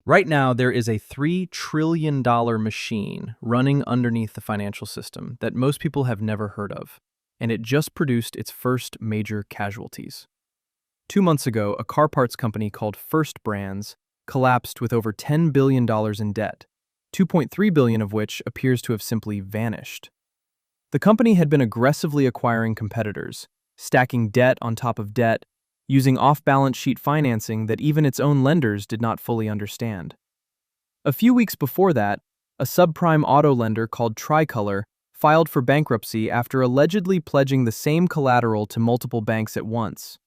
Right now, there is a $3 trillion machine running underneath the financial system that most people have never heard of, and it just produced its first major casualties. 2 months ago, a car parts company called First Brands collapsed with over $10 billion in debt, 2.3 billion of which appears to have simply vanished. The company had been aggressively acquiring competitors, stacking debt on top of debt, using off-balance sheet financing that even its own lenders did not fully understand. A few weeks before that, a subprime auto lender called Tricolor filed for bankruptcy after allegedly pledging the same collateral to multiple banks at once.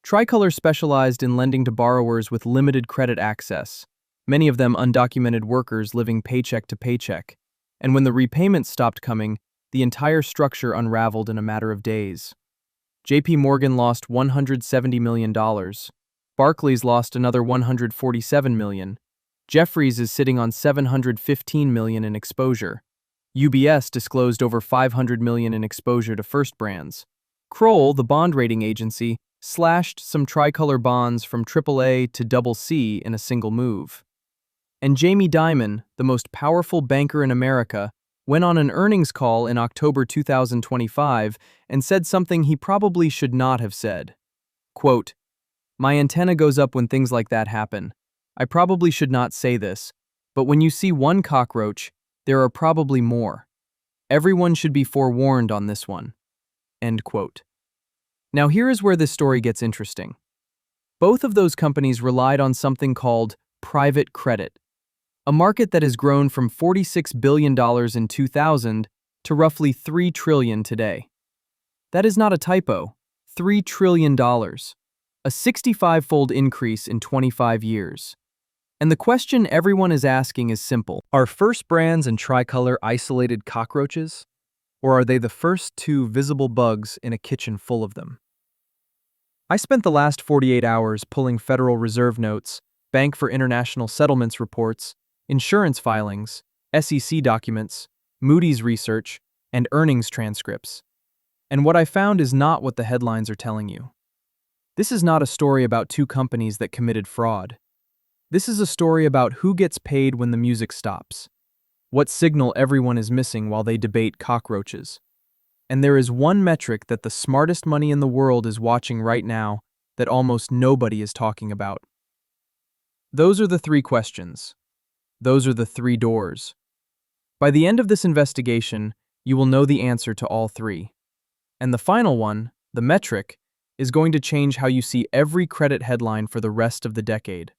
Tricolor specialized in lending to borrowers with limited credit access, many of them undocumented workers living paycheck to paycheck, and when the repayments stopped coming, the entire structure unraveled in a matter of days. JP Morgan lost $170 million. Barclays lost another $147 million. Jefferies is sitting on $715 million in exposure. UBS disclosed over $500 million in exposure to First Brands. Kroll, the bond rating agency, slashed some Tricolor bonds from AAA to CC in a single move. And Jamie Dimon, the most powerful banker in America, went on an earnings call in October 2025 and said something he probably should not have said. Quote, "My antenna goes up when things like that happen. I probably should not say this, but when you see one cockroach, there are probably more. Everyone should be forewarned on this one." End quote. Now here is where this story gets interesting. Both of those companies relied on something called private credit, a market that has grown from $46 billion in 2000 to roughly $3 trillion today. That is not a typo. $3 trillion. A 65-fold increase in 25 years. And the question everyone is asking is simple. Are First Brands and Tricolor isolated cockroaches? Or are they the first two visible bugs in a kitchen full of them? I spent the last 48 hours pulling Federal Reserve notes, Bank for International Settlements reports, insurance filings, SEC documents, Moody's research, and earnings transcripts. And what I found is not what the headlines are telling you. This is not a story about two companies that committed fraud. This is a story about who gets paid when the music stops, what signal everyone is missing while they debate cockroaches. And there is one metric that the smartest money in the world is watching right now that almost nobody is talking about. Those are the three questions. Those are the three doors. By the end of this investigation, you will know the answer to all three. And the final one, the metric, is going to change how you see every credit headline for the rest of the decade.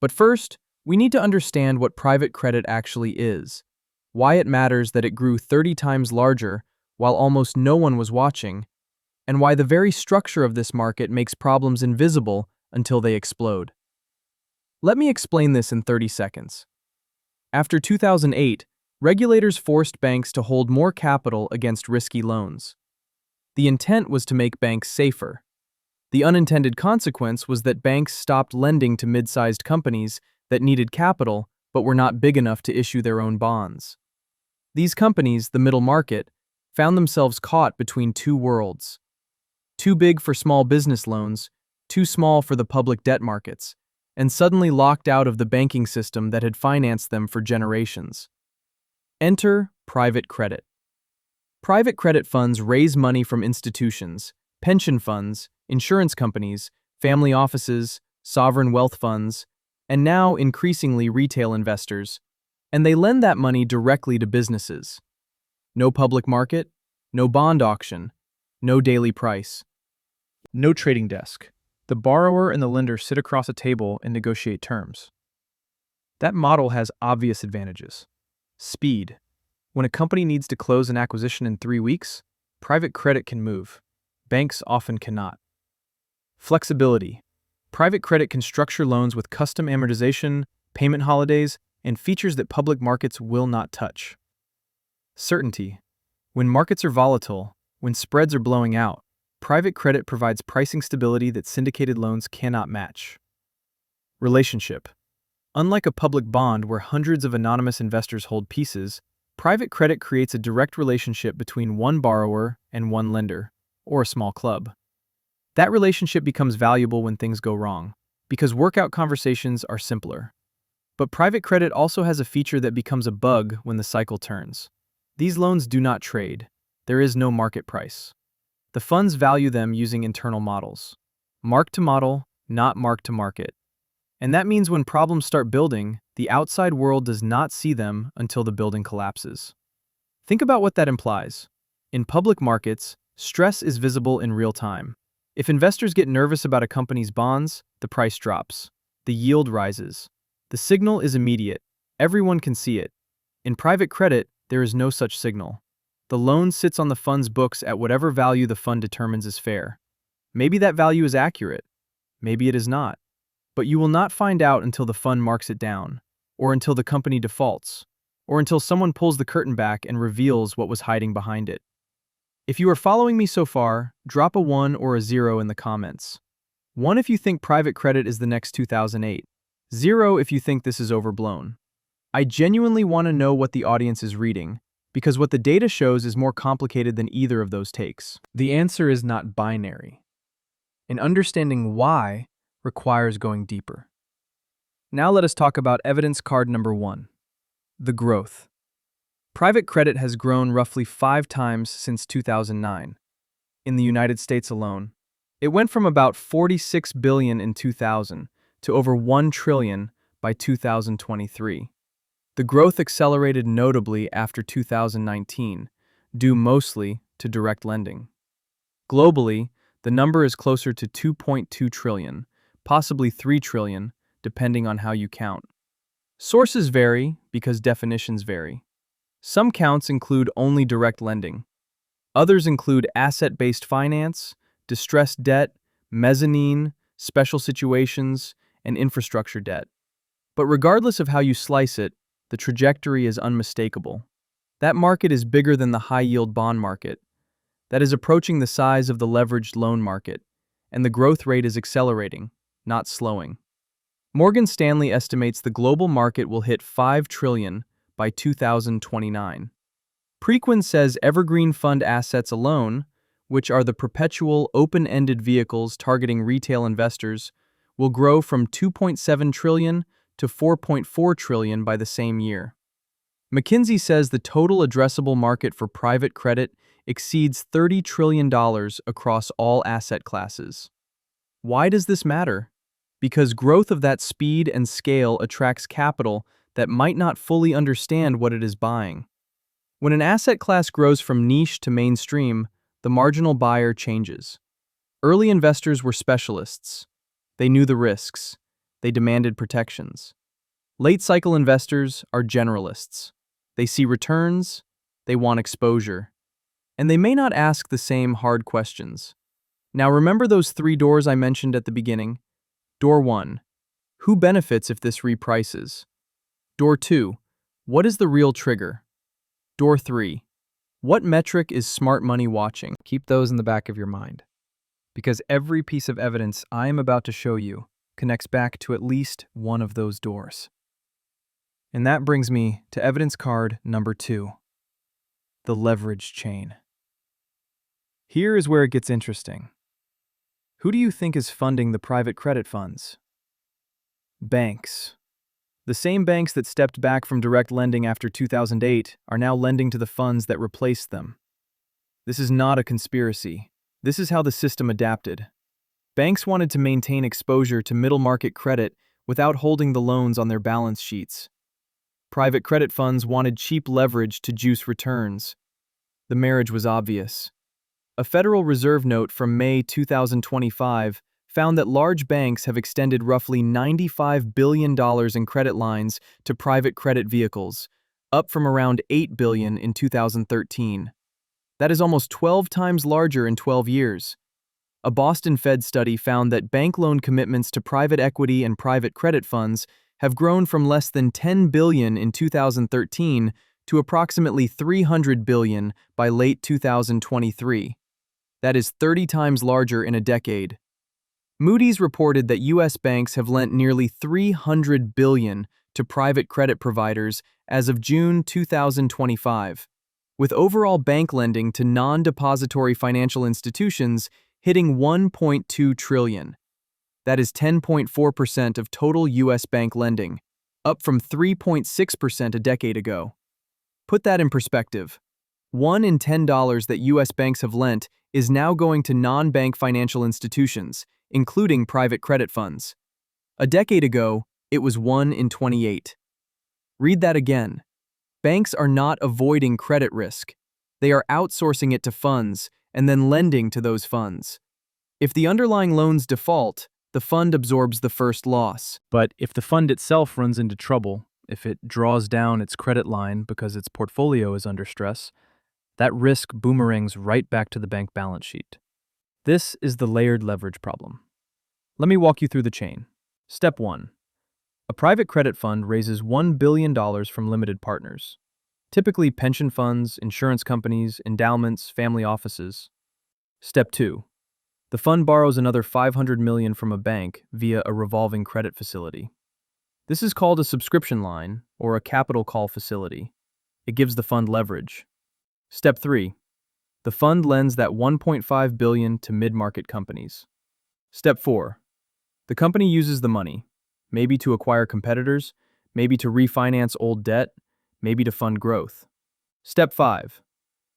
But first, we need to understand what private credit actually is, why it matters that it grew 30 times larger while almost no one was watching, and why the very structure of this market makes problems invisible until they explode. Let me explain this in 30 seconds. After 2008, regulators forced banks to hold more capital against risky loans. The intent was to make banks safer. The unintended consequence was that banks stopped lending to mid-sized companies that needed capital but were not big enough to issue their own bonds. These companies, the middle market, found themselves caught between two worlds. Too big for small business loans, too small for the public debt markets, and suddenly locked out of the banking system that had financed them for generations. Enter private credit. Private credit funds raise money from institutions, pension funds, insurance companies, family offices, sovereign wealth funds, and now increasingly retail investors, and they lend that money directly to businesses. No public market, no bond auction, no daily price. No trading desk. The borrower and the lender sit across a table and negotiate terms. That model has obvious advantages. Speed. When a company needs to close an acquisition in 3 weeks, private credit can move. Banks often cannot. Flexibility. Private credit can structure loans with custom amortization, payment holidays, and features that public markets will not touch. Certainty. When markets are volatile, when spreads are blowing out, private credit provides pricing stability that syndicated loans cannot match. Relationship. Unlike a public bond where hundreds of anonymous investors hold pieces, private credit creates a direct relationship between one borrower and one lender, or a small club. That relationship becomes valuable when things go wrong, because workout conversations are simpler. But private credit also has a feature that becomes a bug when the cycle turns. These loans do not trade. There is no market price. The funds value them using internal models. Mark to model, not mark to market. And that means when problems start building, the outside world does not see them until the building collapses. Think about what that implies. In public markets, stress is visible in real time. If investors get nervous about a company's bonds, the price drops. The yield rises. The signal is immediate. Everyone can see it. In private credit, there is no such signal. The loan sits on the fund's books at whatever value the fund determines is fair. Maybe that value is accurate. Maybe it is not. But you will not find out until the fund marks it down, or until the company defaults, or until someone pulls the curtain back and reveals what was hiding behind it. If you are following me so far, drop a 1 or a 0 in the comments. 1 if you think private credit is the next 2008. 0 if you think this is overblown. I genuinely want to know what the audience is reading, because what the data shows is more complicated than either of those takes. The answer is not binary. And understanding why requires going deeper. Now let us talk about evidence card number 1, the growth. Private credit has grown roughly 5 times since 2009. In the United States alone, it went from about $46 billion in 2000 to over $1 trillion by 2023. The growth accelerated notably after 2019, due mostly to direct lending. Globally, the number is closer to 2.2 trillion, possibly 3 trillion, depending on how you count. Sources vary because definitions vary. Some counts include only direct lending. Others include asset-based finance, distressed debt, mezzanine, special situations, and infrastructure debt. But regardless of how you slice it, the trajectory is unmistakable. That market is bigger than the high-yield bond market. That is approaching the size of the leveraged loan market, and the growth rate is accelerating, not slowing. Morgan Stanley estimates the global market will hit $5 trillion by 2029. Preqin says evergreen fund assets alone, which are the perpetual, open-ended vehicles targeting retail investors, will grow from 2.7 trillion to 4.4 trillion by the same year. McKinsey says the total addressable market for private credit exceeds $30 trillion across all asset classes. Why does this matter? Because growth of that speed and scale attracts capital that might not fully understand what it is buying. When an asset class grows from niche to mainstream, the marginal buyer changes. Early investors were specialists. They knew the risks. They demanded protections. Late-cycle investors are generalists. They see returns. They want exposure. And they may not ask the same hard questions. Now remember those 3 doors I mentioned at the beginning? Door 1. Who benefits if this reprices? Door 2. What is the real trigger? Door 3. What metric is smart money watching? Keep those in the back of your mind, because every piece of evidence I am about to show you connects back to at least one of those doors. And that brings me to evidence card number 2, the leverage chain. Here is where it gets interesting. Who do you think is funding the private credit funds? Banks. The same banks that stepped back from direct lending after 2008 are now lending to the funds that replaced them. This is not a conspiracy. This is how the system adapted. Banks wanted to maintain exposure to middle market credit without holding the loans on their balance sheets. Private credit funds wanted cheap leverage to juice returns. The marriage was obvious. A Federal Reserve note from May 2025 found that large banks have extended roughly $95 billion in credit lines to private credit vehicles, up from around $8 billion in 2013. That is almost 12 times larger in 12 years. A Boston Fed study found that bank loan commitments to private equity and private credit funds have grown from less than $10 billion in 2013 to approximately $300 billion by late 2023. That is 30 times larger in a decade. Moody's reported that U.S. banks have lent nearly $300 billion to private credit providers as of June 2025, with overall bank lending to non-depository financial institutions hitting $1.2 trillion. That is 10.4% of total U.S. bank lending, up from 3.6% a decade ago. Put that in perspective. $1 in $10 that U.S. banks have lent is now going to non-bank financial institutions, including private credit funds. A decade ago, it was 1 in 28. Read that again. Banks are not avoiding credit risk. They are outsourcing it to funds and then lending to those funds. If the underlying loans default, the fund absorbs the first loss. But if the fund itself runs into trouble, if it draws down its credit line because its portfolio is under stress, that risk boomerangs right back to the bank balance sheet. This is the layered leverage problem. Let me walk you through the chain. Step 1. A private credit fund raises $1 billion from limited partners, typically pension funds, insurance companies, endowments, family offices. Step 2. The fund borrows another $500 million from a bank via a revolving credit facility. This is called a subscription line or a capital call facility. It gives the fund leverage. Step 3. The fund lends that $1.5 billion to mid-market companies. Step 4. The company uses the money, maybe to acquire competitors, maybe to refinance old debt, maybe to fund growth. Step 5.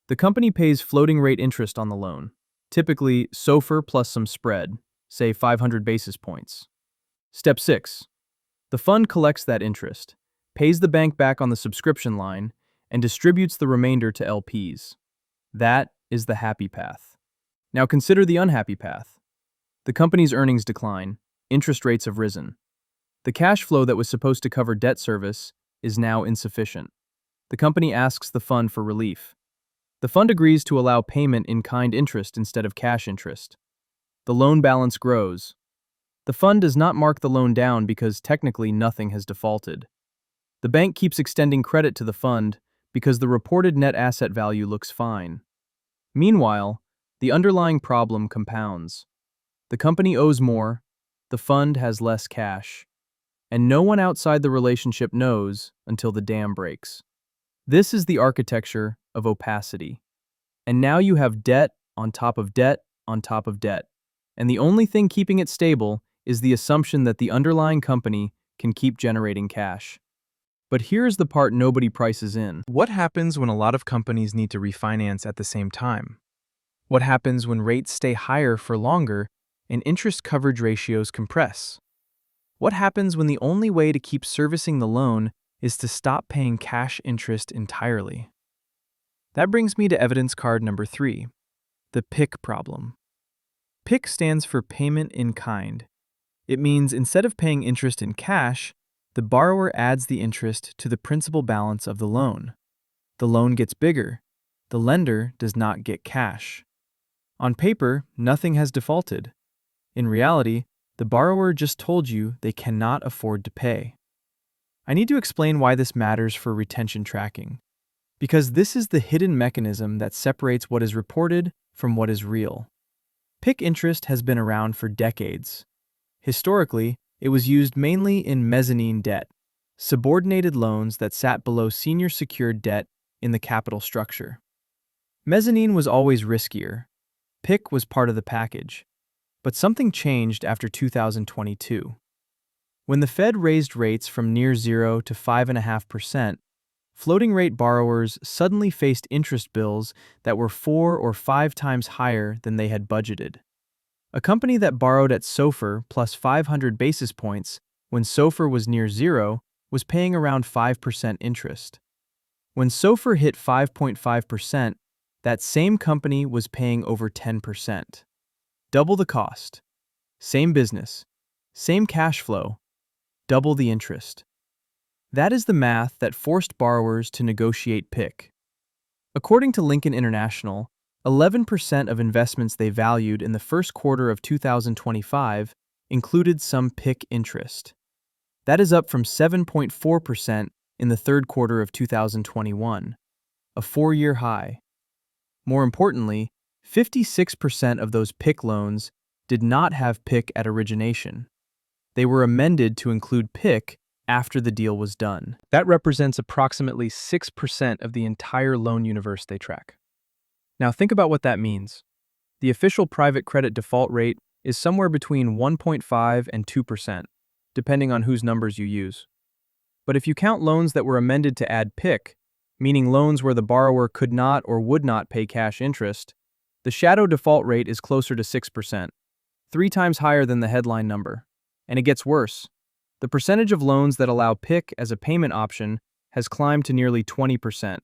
The company pays floating rate interest on the loan, typically SOFR plus some spread, say 500 basis points. Step 6. The fund collects that interest, pays the bank back on the subscription line, and distributes the remainder to LPs. That is the happy path. Now consider the unhappy path. The company's earnings decline, interest rates have risen. The cash flow that was supposed to cover debt service is now insufficient. The company asks the fund for relief. The fund agrees to allow payment in kind interest instead of cash interest. The loan balance grows. The fund does not mark the loan down because technically nothing has defaulted. The bank keeps extending credit to the fund because the reported net asset value looks fine. Meanwhile, the underlying problem compounds. The company owes more, the fund has less cash, and no one outside the relationship knows until the dam breaks. This is the architecture of opacity. And now you have debt on top of debt on top of debt, and the only thing keeping it stable is the assumption that the underlying company can keep generating cash. But here's the part nobody prices in. What happens when a lot of companies need to refinance at the same time? What happens when rates stay higher for longer and interest coverage ratios compress? What happens when the only way to keep servicing the loan is to stop paying cash interest entirely? That brings me to evidence card number 3, the PIK problem. PIK stands for payment in kind. It means instead of paying interest in cash, the borrower adds the interest to the principal balance of the loan. The loan gets bigger. The lender does not get cash. On paper, nothing has defaulted. In reality, the borrower just told you they cannot afford to pay. I need to explain why this matters for retention tracking, because this is the hidden mechanism that separates what is reported from what is real. PIK interest has been around for decades. Historically, it was used mainly in mezzanine debt, subordinated loans that sat below senior secured debt in the capital structure. Mezzanine was always riskier. PIK was part of the package. But something changed after 2022. When the Fed raised rates from near zero to 5.5%, floating rate borrowers suddenly faced interest bills that were 4 or 5 times higher than they had budgeted. A company that borrowed at SOFR plus 500 basis points when SOFR was near zero was paying around 5% interest. When SOFR hit 5.5%, that same company was paying over 10%. Double the cost. Same business. Same cash flow. Double the interest. That is the math that forced borrowers to negotiate PIK. According to Lincoln International, 11% of investments they valued in the first quarter of 2025 included some PIK interest. That is up from 7.4% in the third quarter of 2021, a 4-year high. More importantly, 56% of those PIK loans did not have PIK at origination. They were amended to include PIK after the deal was done. That represents approximately 6% of the entire loan universe they track. Now think about what that means. The official private credit default rate is somewhere between 1.5 and 2%, depending on whose numbers you use. But if you count loans that were amended to add PIK, meaning loans where the borrower could not or would not pay cash interest, the shadow default rate is closer to 6%, 3 times higher than the headline number. And it gets worse. The percentage of loans that allow PIK as a payment option has climbed to nearly 20%.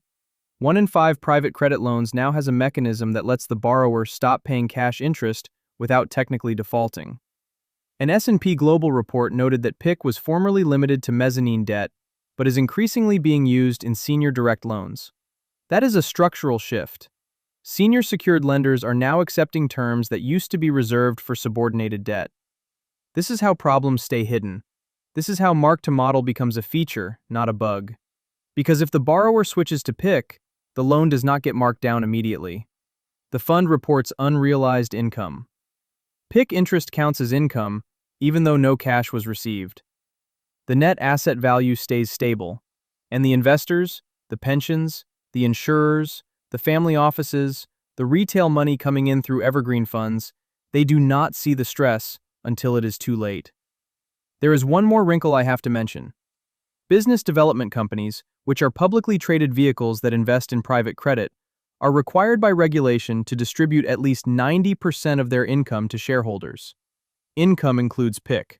1 in 5 private credit loans now has a mechanism that lets the borrower stop paying cash interest without technically defaulting. An S&P Global report noted that PIK was formerly limited to mezzanine debt, but is increasingly being used in senior direct loans. That is a structural shift. Senior secured lenders are now accepting terms that used to be reserved for subordinated debt. This is how problems stay hidden. This is how mark-to-model becomes a feature, not a bug. Because if the borrower switches to PIK, the loan does not get marked down immediately. The fund reports unrealized income. PIK interest counts as income, even though no cash was received. The net asset value stays stable, and the investors, the pensions, the insurers, the family offices, the retail money coming in through evergreen funds, they do not see the stress until it is too late. There is one more wrinkle I have to mention. Business development companies, which are publicly traded vehicles that invest in private credit, are required by regulation to distribute at least 90% of their income to shareholders. Income includes PIK.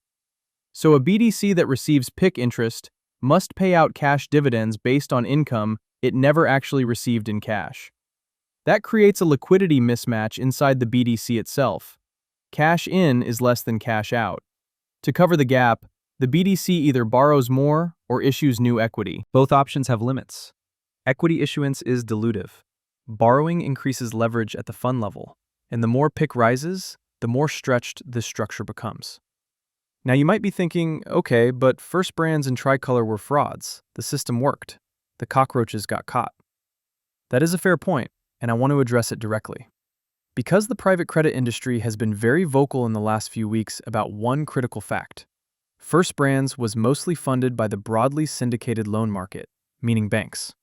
So a BDC that receives PIK interest must pay out cash dividends based on income it never actually received in cash. That creates a liquidity mismatch inside the BDC itself. Cash in is less than cash out. To cover the gap, the BDC either borrows more or issues new equity. Both options have limits. Equity issuance is dilutive. Borrowing increases leverage at the fund level, and the more PIK rises, the more stretched this structure becomes. Now you might be thinking, okay, but First Brands and Tricolor were frauds. The system worked. The cockroaches got caught. That is a fair point, and I want to address it directly. Because the private credit industry has been very vocal in the last few weeks about one critical fact. First Brands was mostly funded by the broadly syndicated loan market, meaning banks.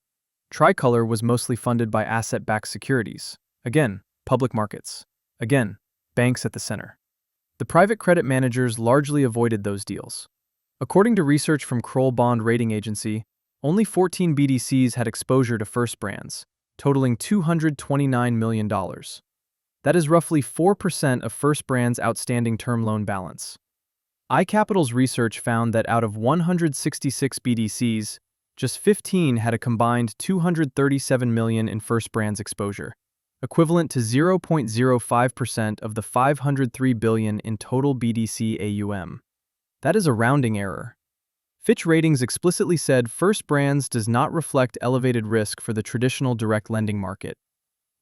Tricolor was mostly funded by asset-backed securities, again, public markets, again, banks at the center. The private credit managers largely avoided those deals. According to research from Kroll Bond Rating Agency, only 14 BDCs had exposure to First Brands, totaling $229 million. That is roughly 4% of First Brands' outstanding term loan balance. iCapital's research found that out of 166 BDCs, just 15 had a combined $237 million in First Brands exposure, equivalent to 0.05% of the $503 billion in total BDC AUM. That is a rounding error. Fitch Ratings explicitly said First Brands does not reflect elevated risk for the traditional direct lending market.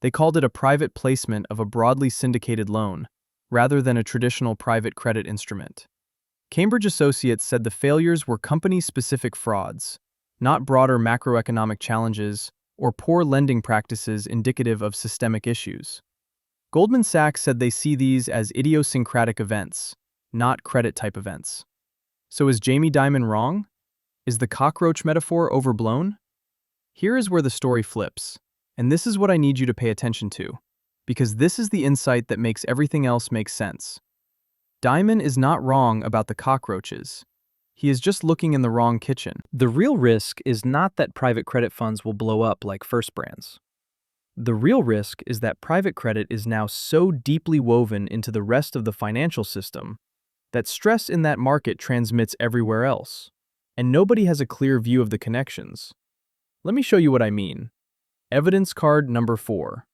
They called it a private placement of a broadly syndicated loan, rather than a traditional private credit instrument. Cambridge Associates said the failures were company-specific frauds, not broader macroeconomic challenges or poor lending practices indicative of systemic issues. Goldman Sachs said they see these as idiosyncratic events, not credit-type events. So is Jamie Dimon wrong? Is the cockroach metaphor overblown? Here is where the story flips, and this is what I need you to pay attention to, because this is the insight that makes everything else make sense. Dimon is not wrong about the cockroaches. He is just looking in the wrong kitchen. The real risk is not that private credit funds will blow up like First Brands. The real risk is that private credit is now so deeply woven into the rest of the financial system that stress in that market transmits everywhere else, and nobody has a clear view of the connections. Let me show you what I mean. Evidence card number 4.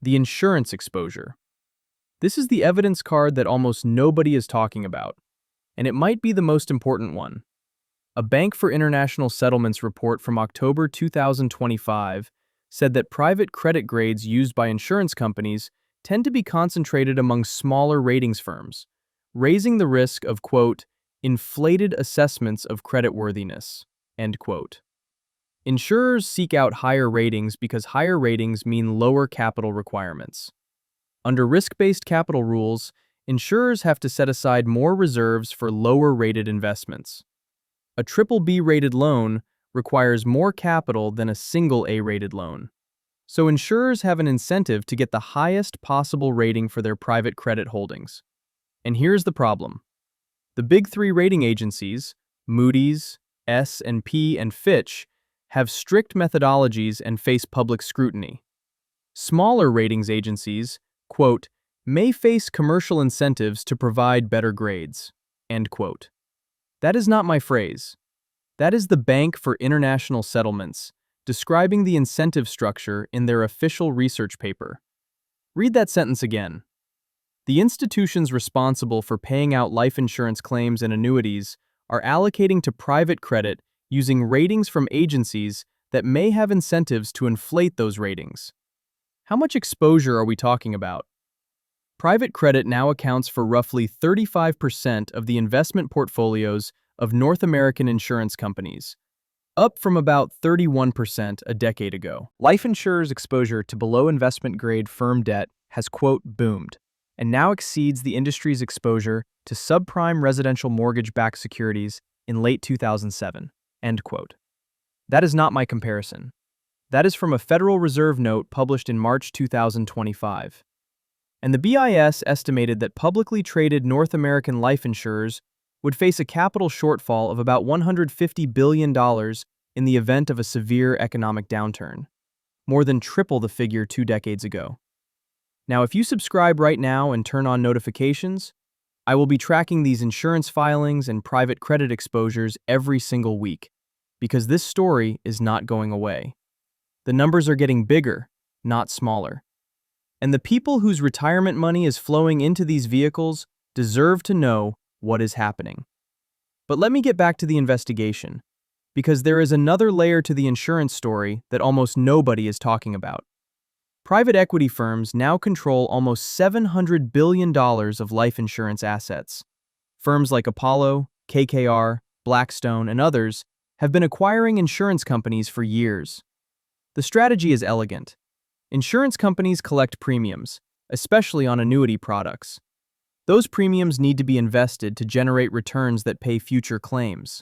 The insurance exposure. This is the evidence card that almost nobody is talking about, and it might be the most important one. A Bank for International Settlements report from October 2025 said that private credit grades used by insurance companies tend to be concentrated among smaller ratings firms, raising the risk of, quote, inflated assessments of creditworthiness, end quote. Insurers seek out higher ratings because higher ratings mean lower capital requirements. Under risk-based capital rules, insurers have to set aside more reserves for lower-rated investments. A BBB-rated loan requires more capital than a single A-rated loan. So insurers have an incentive to get the highest possible rating for their private credit holdings. And here's the problem. The big 3 rating agencies, Moody's, S&P, and Fitch, have strict methodologies and face public scrutiny. Smaller ratings agencies, quote, may face commercial incentives to provide better grades, end quote. That is not my phrase. That is the Bank for International Settlements, describing the incentive structure in their official research paper. Read that sentence again. The institutions responsible for paying out life insurance claims and annuities are allocating to private credit using ratings from agencies that may have incentives to inflate those ratings. How much exposure are we talking about? Private credit now accounts for roughly 35% of the investment portfolios of North American insurance companies, up from about 31% a decade ago. Life insurers' exposure to below investment grade firm debt has, quote, boomed, and now exceeds the industry's exposure to subprime residential mortgage-backed securities in late 2007, end quote. That is not my comparison. That is from a Federal Reserve note published in March 2025. And the BIS estimated that publicly traded North American life insurers would face a capital shortfall of about $150 billion in the event of a severe economic downturn, more than triple the figure 2 decades ago. Now, if you subscribe right now and turn on notifications, I will be tracking these insurance filings and private credit exposures every single week, because this story is not going away. The numbers are getting bigger, not smaller. And the people whose retirement money is flowing into these vehicles deserve to know what is happening. But let me get back to the investigation, because there is another layer to the insurance story that almost nobody is talking about. Private equity firms now control almost $700 billion of life insurance assets. Firms like Apollo, KKR, Blackstone, and others have been acquiring insurance companies for years. The strategy is elegant. Insurance companies collect premiums, especially on annuity products. Those premiums need to be invested to generate returns that pay future claims.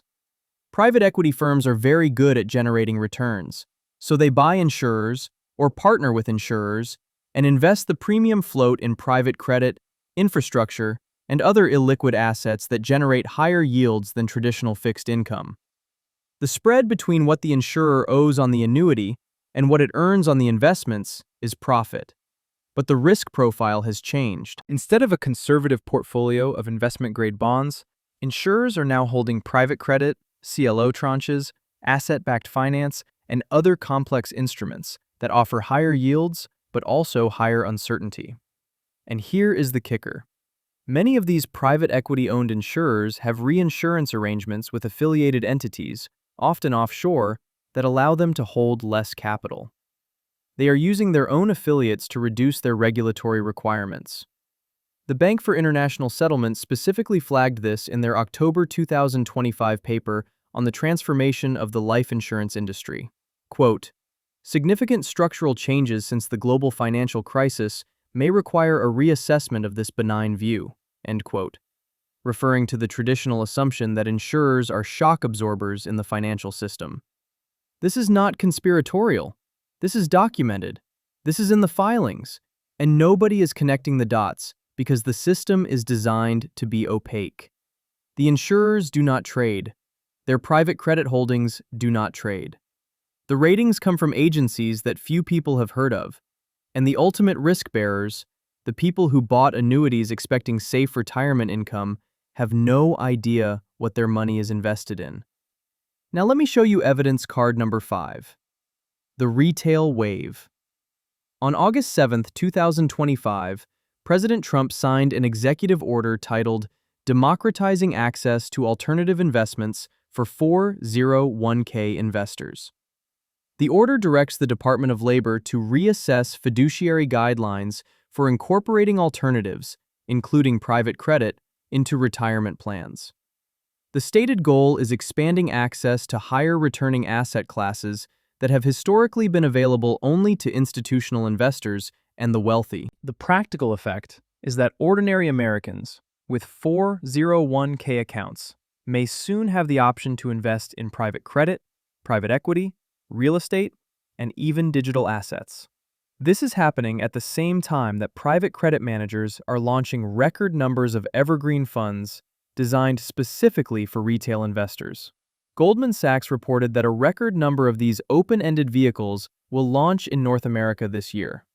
Private equity firms are very good at generating returns, so they buy insurers or partner with insurers and invest the premium float in private credit, infrastructure, and other illiquid assets that generate higher yields than traditional fixed income. The spread between what the insurer owes on the annuity and what it earns on the investments is profit. But the risk profile has changed. Instead of a conservative portfolio of investment-grade bonds, insurers are now holding private credit, CLO tranches, asset-backed finance, and other complex instruments that offer higher yields but also higher uncertainty. And here is the kicker. Many of these private equity-owned insurers have reinsurance arrangements with affiliated entities, often offshore, that allow them to hold less capital. They are using their own affiliates to reduce their regulatory requirements. The Bank for International Settlements specifically flagged this in their October 2025 paper on the transformation of the life insurance industry. Quote, significant structural changes since the global financial crisis may require a reassessment of this benign view, end quote, referring to the traditional assumption that insurers are shock absorbers in the financial system. This is not conspiratorial. This is documented. This is in the filings. And nobody is connecting the dots because the system is designed to be opaque. The insurers do not trade. Their private credit holdings do not trade. The ratings come from agencies that few people have heard of. And the ultimate risk bearers, the people who bought annuities expecting safe retirement income, have no idea what their money is invested in. Now let me show you evidence card number 5. The retail wave. On August 7, 2025, President Trump signed an executive order titled Democratizing Access to Alternative Investments for 401k Investors. The order directs the Department of Labor to reassess fiduciary guidelines for incorporating alternatives, including private credit, into retirement plans. The stated goal is expanding access to higher returning asset classes that have historically been available only to institutional investors and the wealthy. The practical effect is that ordinary Americans with 401k accounts may soon have the option to invest in private credit, private equity, real estate, and even digital assets. This is happening at the same time that private credit managers are launching record numbers of evergreen funds designed specifically for retail investors. Goldman Sachs reported that a record number of these open-ended vehicles will launch in North America this year.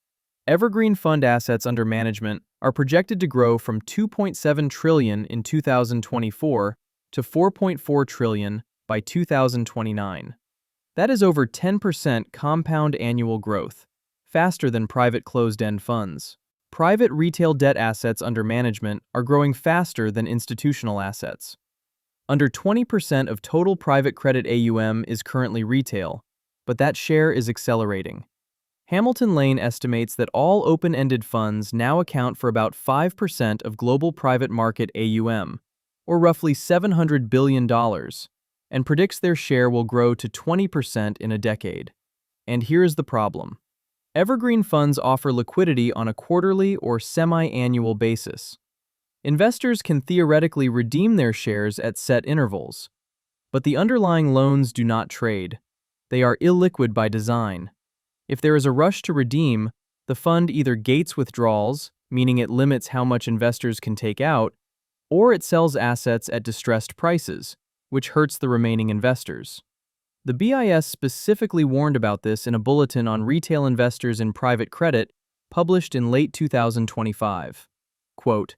Evergreen fund assets under management are projected to grow from $2.7 trillion in 2024 to $4.4 trillion by 2029. That is over 10% compound annual growth, faster than private closed-end funds. Private retail debt assets under management are growing faster than institutional assets. Under 20% of total private credit AUM is currently retail, but that share is accelerating. Hamilton Lane estimates that all open-ended funds now account for about 5% of global private market AUM, or roughly $700 billion, and predicts their share will grow to 20% in a decade. And here's the problem. Evergreen funds offer liquidity on a quarterly or semi-annual basis. Investors can theoretically redeem their shares at set intervals, but the underlying loans do not trade. They are illiquid by design. If there is a rush to redeem, the fund either gates withdrawals, meaning it limits how much investors can take out, or it sells assets at distressed prices, which hurts the remaining investors. The BIS specifically warned about this in a bulletin on retail investors in private credit published in late 2025. Quote,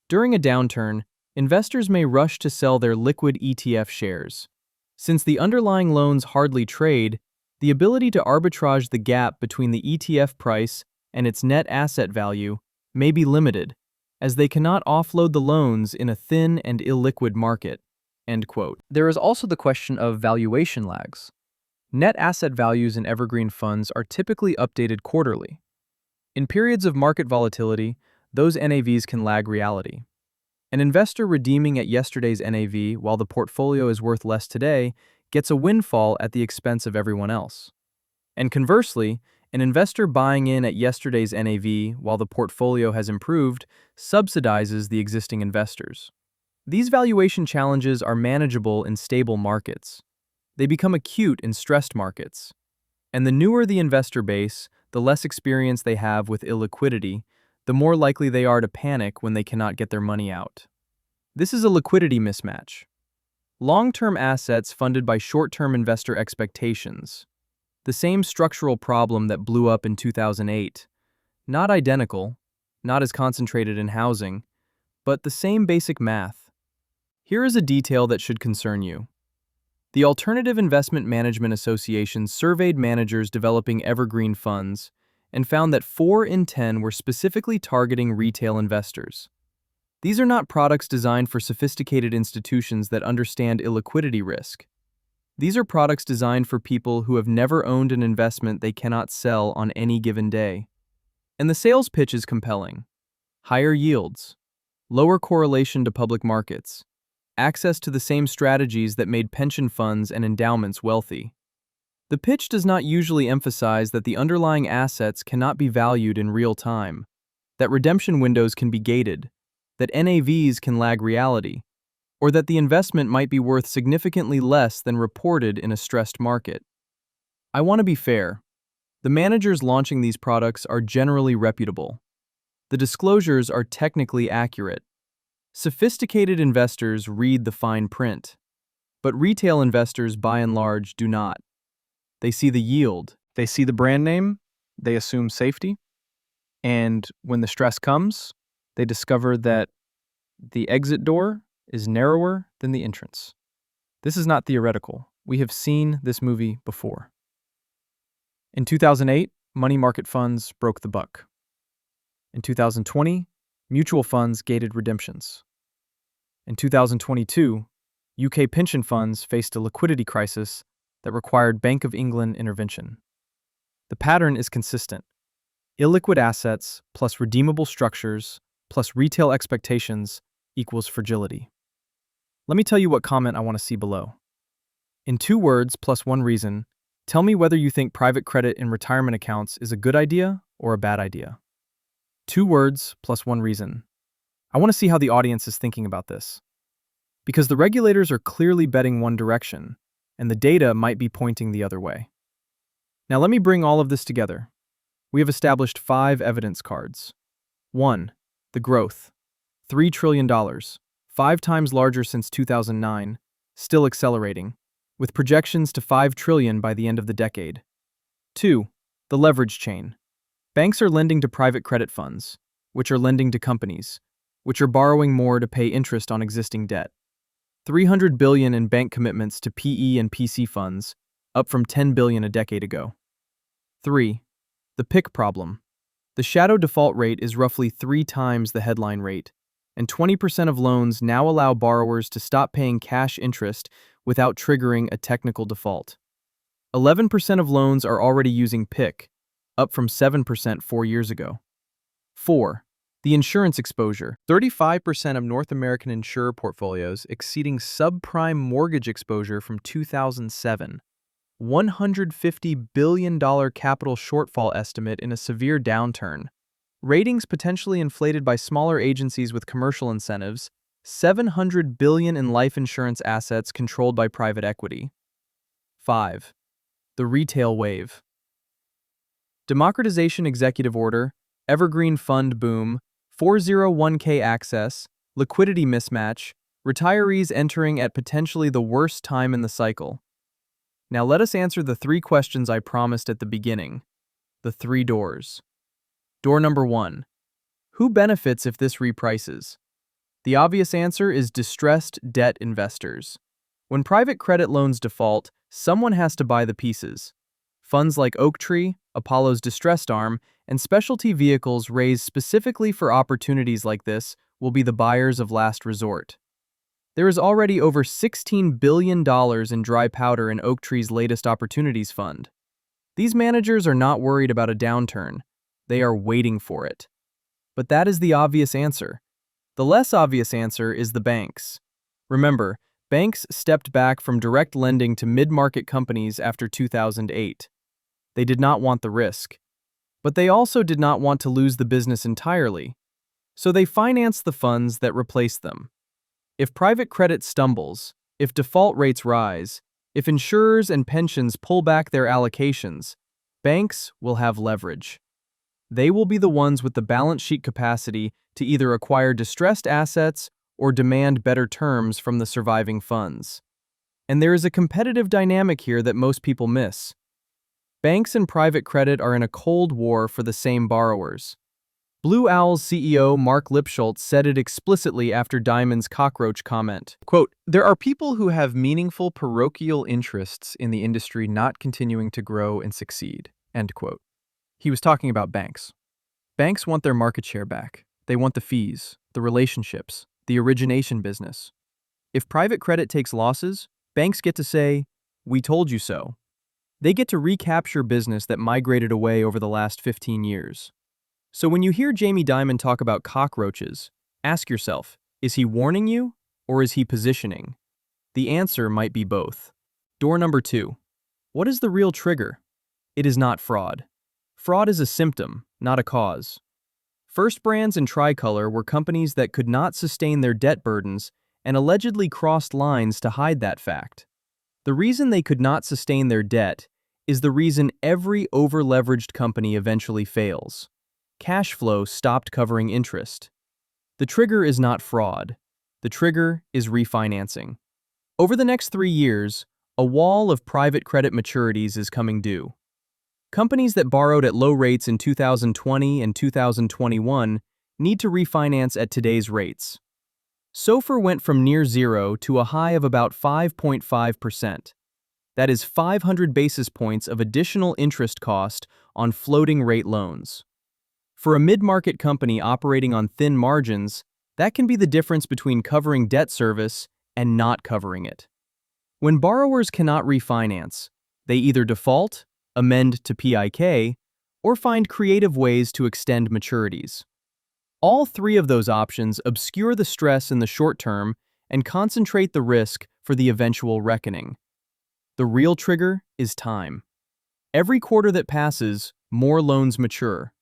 "During a downturn, investors may rush to sell their liquid ETF shares. Since the underlying loans hardly trade, the ability to arbitrage the gap between the ETF price and its net asset value may be limited, as they cannot offload the loans in a thin and illiquid market." End quote. There is also the question of valuation lags. Net asset values in evergreen funds are typically updated quarterly. In periods of market volatility, those NAVs can lag reality. An investor redeeming at yesterday's NAV while the portfolio is worth less today gets a windfall at the expense of everyone else. And conversely, an investor buying in at yesterday's NAV while the portfolio has improved subsidizes the existing investors. These valuation challenges are manageable in stable markets. They become acute in stressed markets. And the newer the investor base, the less experience they have with illiquidity, the more likely they are to panic when they cannot get their money out. This is a liquidity mismatch. Long-term assets funded by short-term investor expectations. The same structural problem that blew up in 2008. Not identical, not as concentrated in housing, but the same basic math. Here is a detail that should concern you. The Alternative Investment Management Association surveyed managers developing evergreen funds and found that 4 in 10 were specifically targeting retail investors. These are not products designed for sophisticated institutions that understand illiquidity risk. These are products designed for people who have never owned an investment they cannot sell on any given day. And the sales pitch is compelling. Higher yields, lower correlation to public markets, access to the same strategies that made pension funds and endowments wealthy. The pitch does not usually emphasize that the underlying assets cannot be valued in real time, that redemption windows can be gated, that NAVs can lag reality, or that the investment might be worth significantly less than reported in a stressed market. I want to be fair. The managers launching these products are generally reputable. The disclosures are technically accurate. Sophisticated investors read the fine print, but retail investors by and large do not. They see the yield, they see the brand name, they assume safety, and when the stress comes, they discover that the exit door is narrower than the entrance. This is not theoretical. We have seen this movie before. In 2008, money market funds broke the buck. In 2020, mutual funds gated redemptions. In 2022, UK pension funds faced a liquidity crisis that required Bank of England intervention. The pattern is consistent. Illiquid assets plus redeemable structures plus retail expectations equals fragility. Let me tell you what comment I want to see below. In 2 words plus 1 reason, tell me whether you think private credit in retirement accounts is a good idea or a bad idea. 2 words plus 1 reason. I want to see how the audience is thinking about this. Because the regulators are clearly betting one direction, and the data might be pointing the other way. Now let me bring all of this together. We have established 5 evidence cards. 1. The growth. $3 trillion, 5 times larger since 2009, still accelerating. with projections to 5 trillion by the end of the decade. 2. The leverage chain. Banks are lending to private credit funds, which are lending to companies, which are borrowing more to pay interest on existing debt. 300 billion in bank commitments to PE and PC funds, up from 10 billion a decade ago. 3. The PIK problem. The shadow default rate is roughly 3 times the headline rate, and 20% of loans now allow borrowers to stop paying cash interest without triggering a technical default. 11% of loans are already using PIK, up from 7% 4 years ago. 4. The insurance exposure. 35% of North American insurer portfolios exceeding subprime mortgage exposure from 2007. $150 billion capital shortfall estimate in a severe downturn. Ratings potentially inflated by smaller agencies with commercial incentives. $700 billion in life insurance assets controlled by private equity. 5. The retail wave. Democratization Executive Order, Evergreen Fund boom, 401k access, liquidity mismatch, retirees entering at potentially the worst time in the cycle. Now let us answer the 3 questions I promised at the beginning. The 3 doors. Door number 1. Who benefits if this reprices? The obvious answer is distressed debt investors. When private credit loans default, someone has to buy the pieces. Funds like Oaktree, Apollo's distressed arm, and specialty vehicles raised specifically for opportunities like this will be the buyers of last resort. There is already over $16 billion in dry powder in Oaktree's latest Opportunities Fund. These managers are not worried about a downturn. They are waiting for it. But that is the obvious answer. The less obvious answer is the banks. Remember, banks stepped back from direct lending to mid-market companies after 2008. They did not want the risk. But they also did not want to lose the business entirely. So they financed the funds that replaced them. If private credit stumbles, if default rates rise, if insurers and pensions pull back their allocations, banks will have leverage. They will be the ones with the balance sheet capacity to either acquire distressed assets or demand better terms from the surviving funds. And there is a competitive dynamic here that most people miss. Banks and private credit are in a cold war for the same borrowers. Blue Owl's CEO Mark Lipschultz said it explicitly after Diamond's cockroach comment. Quote, "There are people who have meaningful parochial interests in the industry not continuing to grow and succeed." End quote. He was talking about banks. Banks want their market share back. They want the fees, the relationships, the origination business. If private credit takes losses, banks get to say, "We told you so." They get to recapture business that migrated away over the last 15 years. So when you hear Jamie Dimon talk about cockroaches, ask yourself, is he warning you or is he positioning? The answer might be both. Door number 2. What is the real trigger? It is not fraud. Fraud is a symptom, not a cause. First Brands and Tricolor were companies that could not sustain their debt burdens and allegedly crossed lines to hide that fact. The reason they could not sustain their debt is the reason every over-leveraged company eventually fails. Cash flow stopped covering interest. The trigger is not fraud. The trigger is refinancing. Over the next 3 years, a wall of private credit maturities is coming due. Companies that borrowed at low rates in 2020 and 2021 need to refinance at today's rates. SOFR went from near zero to a high of about 5.5%. That is 500 basis points of additional interest cost on floating rate loans. For a mid-market company operating on thin margins, that can be the difference between covering debt service and not covering it. When borrowers cannot refinance, they either default, amend to PIK, or find creative ways to extend maturities. All 3 of those options obscure the stress in the short term and concentrate the risk for the eventual reckoning. The real trigger is time. Every quarter that passes, more loans mature.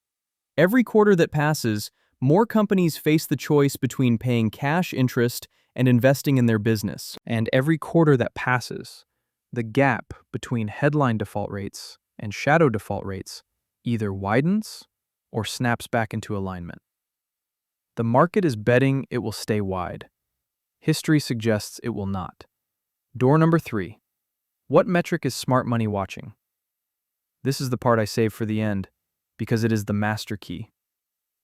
Every quarter that passes, more companies face the choice between paying cash interest and investing in their business. And every quarter that passes, the gap between headline default rates and shadow default rates either widens or snaps back into alignment. The market is betting it will stay wide. History suggests it will not. Door number 3. What metric is smart money watching? This is the part I save for the end, because it is the master key.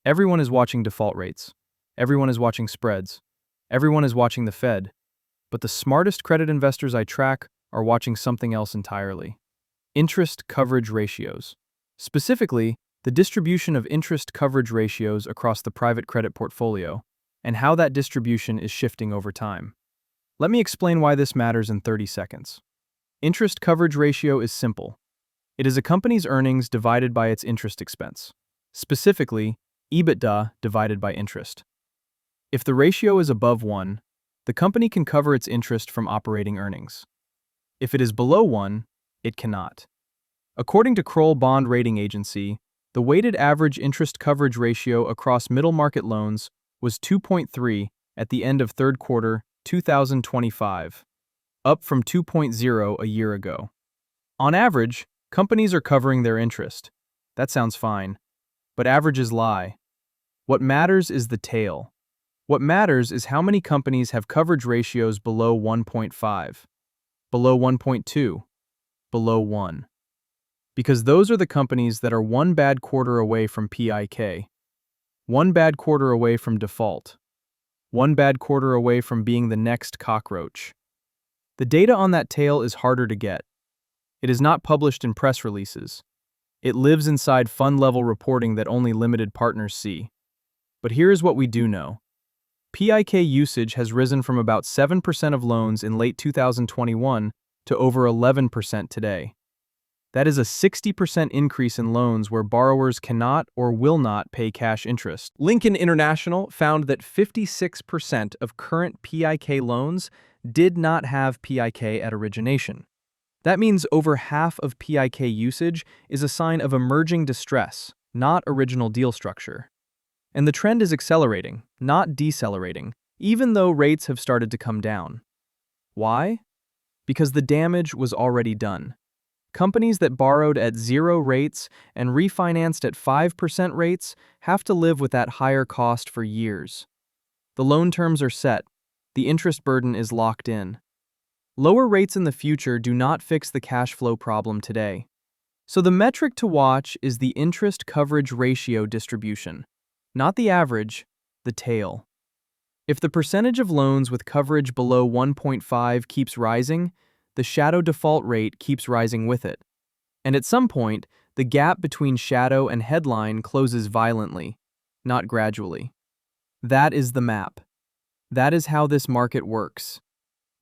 Everyone is watching default rates. Everyone is watching spreads. Everyone is watching the Fed. But the smartest credit investors I track are watching something else entirely. Interest coverage ratios. Specifically, the distribution of interest coverage ratios across the private credit portfolio, and how that distribution is shifting over time. Let me explain why this matters in 30 seconds. Interest coverage ratio is simple. It is a company's earnings divided by its interest expense. Specifically, EBITDA divided by interest. If the ratio is above 1, the company can cover its interest from operating earnings. If it is below 1, it cannot. According to Kroll Bond Rating Agency, the weighted average interest coverage ratio across middle market loans was 2.3 at the end of third quarter 2025, up from 2.0 a year ago. On average, companies are covering their interest. That sounds fine, but averages lie. What matters is the tail. What matters is how many companies have coverage ratios below 1.5, below 1.2, below 1. Because those are the companies that are one bad quarter away from PIK, one bad quarter away from default, one bad quarter away from being the next cockroach. The data on that tail is harder to get. It is not published in press releases. It lives inside fund-level reporting that only limited partners see. But here is what we do know. PIK usage has risen from about 7% of loans in late 2021 to over 11% today. That is a 60% increase in loans where borrowers cannot or will not pay cash interest. Lincoln International found that 56% of current PIK loans did not have PIK at origination. That means over half of PIK usage is a sign of emerging distress, not original deal structure. And the trend is accelerating, not decelerating, even though rates have started to come down. Why? Because the damage was already done. Companies that borrowed at 0 rates and refinanced at 5% rates have to live with that higher cost for years. The loan terms are set. The interest burden is locked in. Lower rates in the future do not fix the cash flow problem today. So the metric to watch is the interest coverage ratio distribution, not the average, the tail. If the percentage of loans with coverage below 1.5 keeps rising, the shadow default rate keeps rising with it. And at some point, the gap between shadow and headline closes violently, not gradually. That is the map. That is how this market works.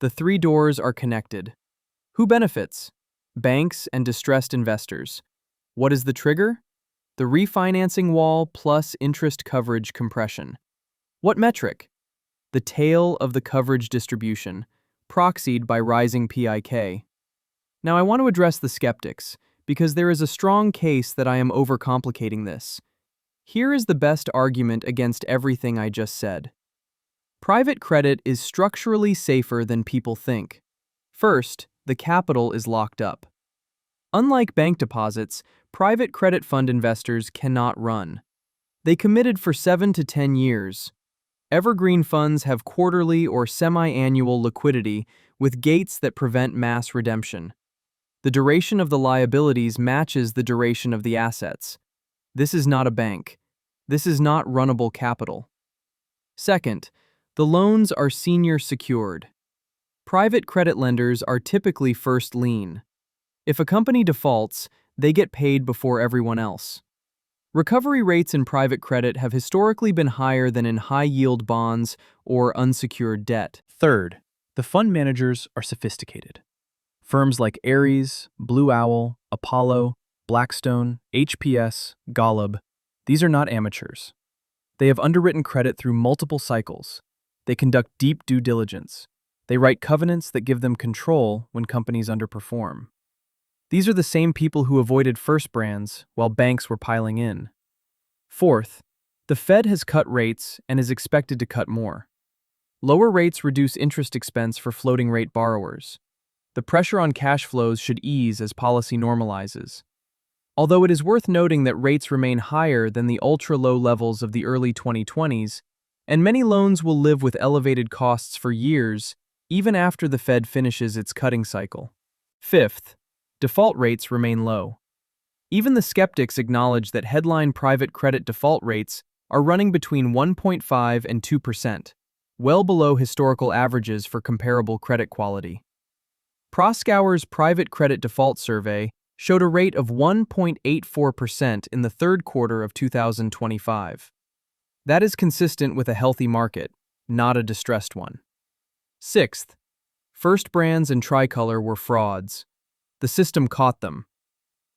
The three doors are connected. Who benefits? Banks and distressed investors. What is the trigger? The refinancing wall plus interest coverage compression. What metric? The tail of the coverage distribution, proxied by rising PIK. Now I want to address the skeptics, because there is a strong case that I am overcomplicating this. Here is the best argument against everything I just said. Private credit is structurally safer than people think. First, the capital is locked up. Unlike bank deposits, private credit fund investors cannot run. They committed for 7 to 10 years. Evergreen funds have quarterly or semi-annual liquidity with gates that prevent mass redemption. The duration of the liabilities matches the duration of the assets. This is not a bank. This is not runnable capital. Second, the loans are senior secured. Private credit lenders are typically first lien. If a company defaults, they get paid before everyone else. Recovery rates in private credit have historically been higher than in high-yield bonds or unsecured debt. Third, the fund managers are sophisticated. Firms like Ares, Blue Owl, Apollo, Blackstone, HPS, Golub, these are not amateurs. They have underwritten credit through multiple cycles. They conduct deep due diligence. They write covenants that give them control when companies underperform. These are the same people who avoided first brands while banks were piling in. Fourth, the Fed has cut rates and is expected to cut more. Lower rates reduce interest expense for floating rate borrowers. The pressure on cash flows should ease as policy normalizes. Although it is worth noting that rates remain higher than the ultra-low levels of the early 2020s, and many loans will live with elevated costs for years, even after the Fed finishes its cutting cycle. Fifth, default rates remain low. Even the skeptics acknowledge that headline private credit default rates are running between 1.5 and 2%, well below historical averages for comparable credit quality. Proskauer's private credit default survey showed a rate of 1.84% in the third quarter of 2025. That is consistent with a healthy market, not a distressed one. Sixth, First Brands and Tricolor were frauds. The system caught them.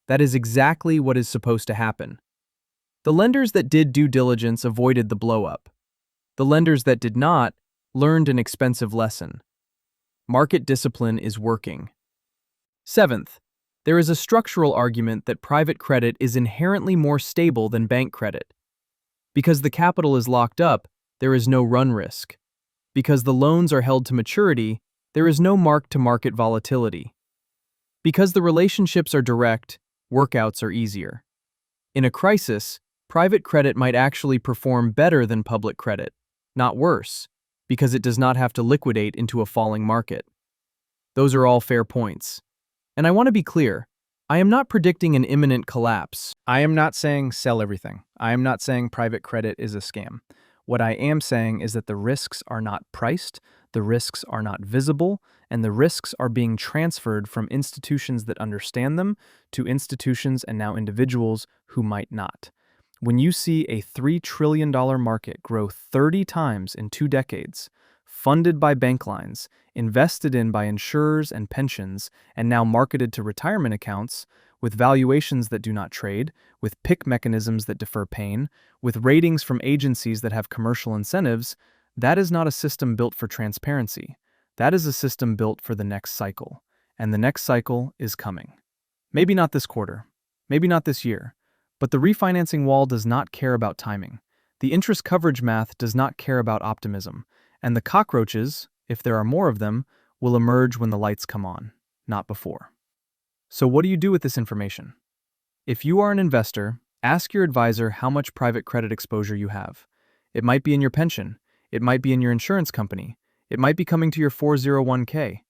That is exactly what is supposed to happen. The lenders that did due diligence avoided the blow-up. The lenders that did not learned an expensive lesson. Market discipline is working. Seventh, there is a structural argument that private credit is inherently more stable than bank credit. Because the capital is locked up, there is no run risk. Because the loans are held to maturity, there is no mark-to-market volatility. Because the relationships are direct, workouts are easier. In a crisis, private credit might actually perform better than public credit, not worse, because it does not have to liquidate into a falling market. Those are all fair points. And I want to be clear, I am not predicting an imminent collapse. I am not saying sell everything. I am not saying private credit is a scam. What I am saying is that the risks are not priced, the risks are not visible, and the risks are being transferred from institutions that understand them to institutions and now individuals who might not. When you see a $3 trillion market grow 30 times in 2 decades, funded by bank lines, invested in by insurers and pensions, and now marketed to retirement accounts, with valuations that do not trade, with PIK mechanisms that defer pain, with ratings from agencies that have commercial incentives, that is not a system built for transparency. That is a system built for the next cycle. And the next cycle is coming. Maybe not this quarter, maybe not this year, but the refinancing wall does not care about timing. The interest coverage math does not care about optimism. And the cockroaches, if there are more of them, will emerge when the lights come on, not before. So what do you do with this information? If you are an investor, ask your advisor how much private credit exposure you have. It might be in your pension. It might be in your insurance company. It might be coming to your 401k.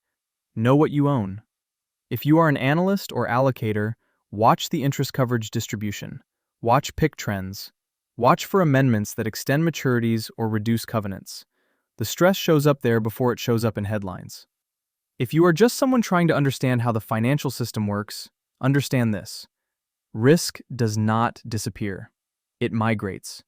Know what you own. If you are an analyst or allocator, watch the interest coverage distribution. Watch PIK trends. Watch for amendments that extend maturities or reduce covenants. The stress shows up there before it shows up in headlines. If you are just someone trying to understand how the financial system works, understand this. Risk does not disappear. It migrates.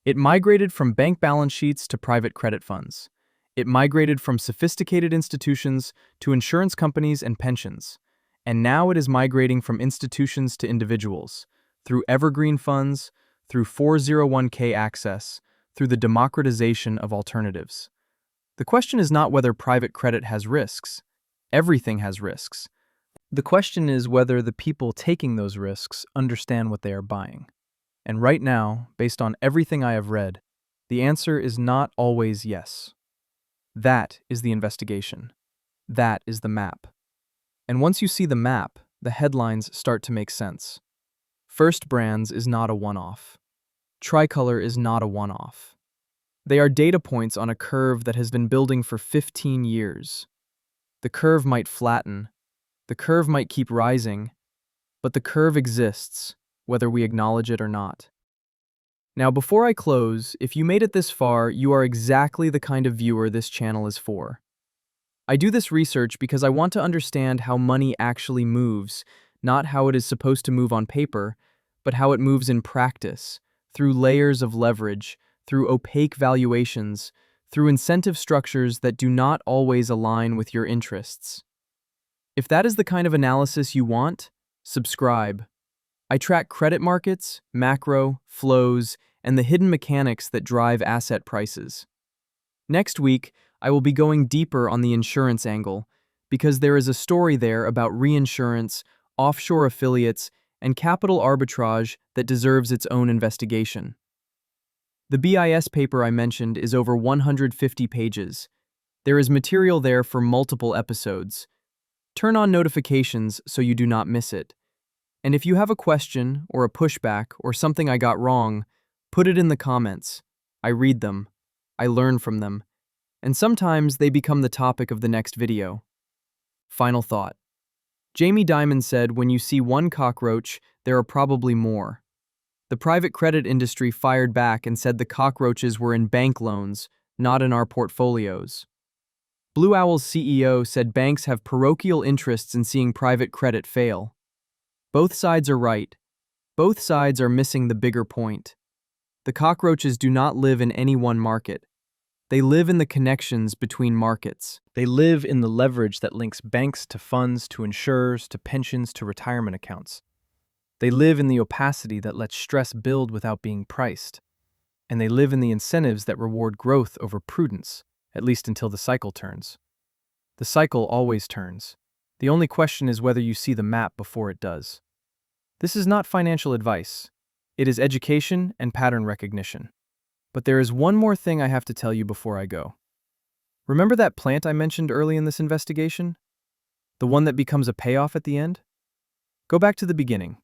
It migrated from bank balance sheets to private credit funds. It migrated from sophisticated institutions to insurance companies and pensions. And now it is migrating from institutions to individuals, through evergreen funds, through 401k access, through the democratization of alternatives. The question is not whether private credit has risks. Everything has risks. The question is whether the people taking those risks understand what they are buying. And right now, based on everything I have read, the answer is not always yes. That is the investigation. That is the map. And once you see the map, the headlines start to make sense. First Brands is not a one-off. Tricolor is not a one-off. They are data points on a curve that has been building for 15 years. The curve might flatten. The curve might keep rising. But the curve exists, whether we acknowledge it or not. Now, before I close, if you made it this far, you are exactly the kind of viewer this channel is for. I do this research because I want to understand how money actually moves, not how it is supposed to move on paper, but how it moves in practice, through layers of leverage, through opaque valuations, through incentive structures that do not always align with your interests. If that is the kind of analysis you want, subscribe. I track credit markets, macro, flows, and the hidden mechanics that drive asset prices. Next week, I will be going deeper on the insurance angle, because there is a story there about reinsurance, offshore affiliates, and capital arbitrage that deserves its own investigation. The BIS paper I mentioned is over 150 pages. There is material there for multiple episodes. Turn on notifications so you do not miss it. And if you have a question or a pushback or something I got wrong, put it in the comments. I read them. I learn from them. And sometimes they become the topic of the next video. Final thought. Jamie Dimon said, "When you see one cockroach, there are probably more." The private credit industry fired back and said the cockroaches were in bank loans, not in our portfolios. Blue Owl's CEO said banks have parochial interests in seeing private credit fail. Both sides are right. Both sides are missing the bigger point. The cockroaches do not live in any one market. They live in the connections between markets. They live in the leverage that links banks to funds, to insurers, to pensions, to retirement accounts. They live in the opacity that lets stress build without being priced. And they live in the incentives that reward growth over prudence, at least until the cycle turns. The cycle always turns. The only question is whether you see the map before it does. This is not financial advice. It is education and pattern recognition. But there is one more thing I have to tell you before I go. Remember that plant I mentioned early in this investigation? The one that becomes a payoff at the end? Go back to the beginning.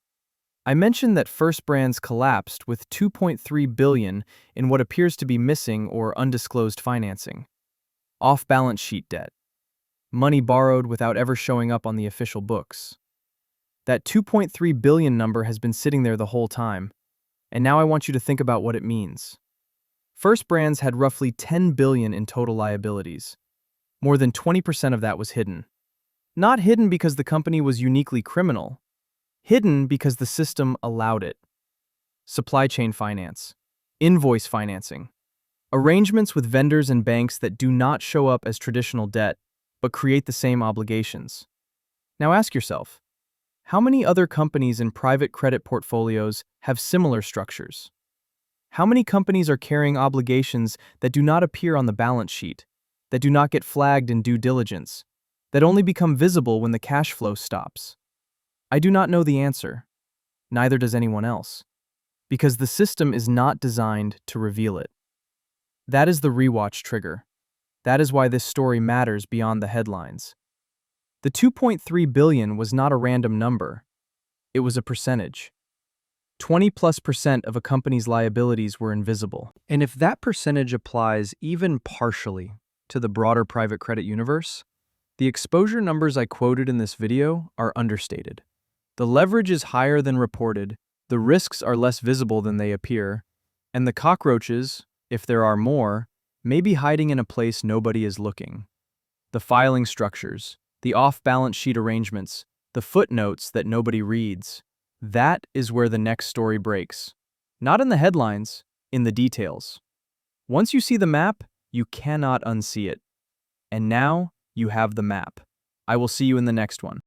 I mentioned that First Brands collapsed with $2.3 billion in what appears to be missing or undisclosed financing. Off-balance sheet debt. Money borrowed without ever showing up on the official books. That $2.3 billion number has been sitting there the whole time, and now I want you to think about what it means. First Brands had roughly $10 billion in total liabilities. More than 20% of that was hidden. Not hidden because the company was uniquely criminal. Hidden because the system allowed it. Supply chain finance. Invoice financing. Arrangements with vendors and banks that do not show up as traditional debt, but create the same obligations. Now ask yourself, how many other companies in private credit portfolios have similar structures? How many companies are carrying obligations that do not appear on the balance sheet, that do not get flagged in due diligence, that only become visible when the cash flow stops? I do not know the answer. Neither does anyone else. Because the system is not designed to reveal it. That is the rewatch trigger. That is why this story matters beyond the headlines. The $2.3 billion was not a random number. It was a percentage. 20+% of a company's liabilities were invisible. And if that percentage applies even partially to the broader private credit universe, the exposure numbers I quoted in this video are understated. The leverage is higher than reported, the risks are less visible than they appear, and the cockroaches, if there are more, may be hiding in a place nobody is looking. The filing structures, the off-balance sheet arrangements, the footnotes that nobody reads. That is where the next story breaks. Not in the headlines, in the details. Once you see the map, you cannot unsee it. And now, you have the map. I will see you in the next one.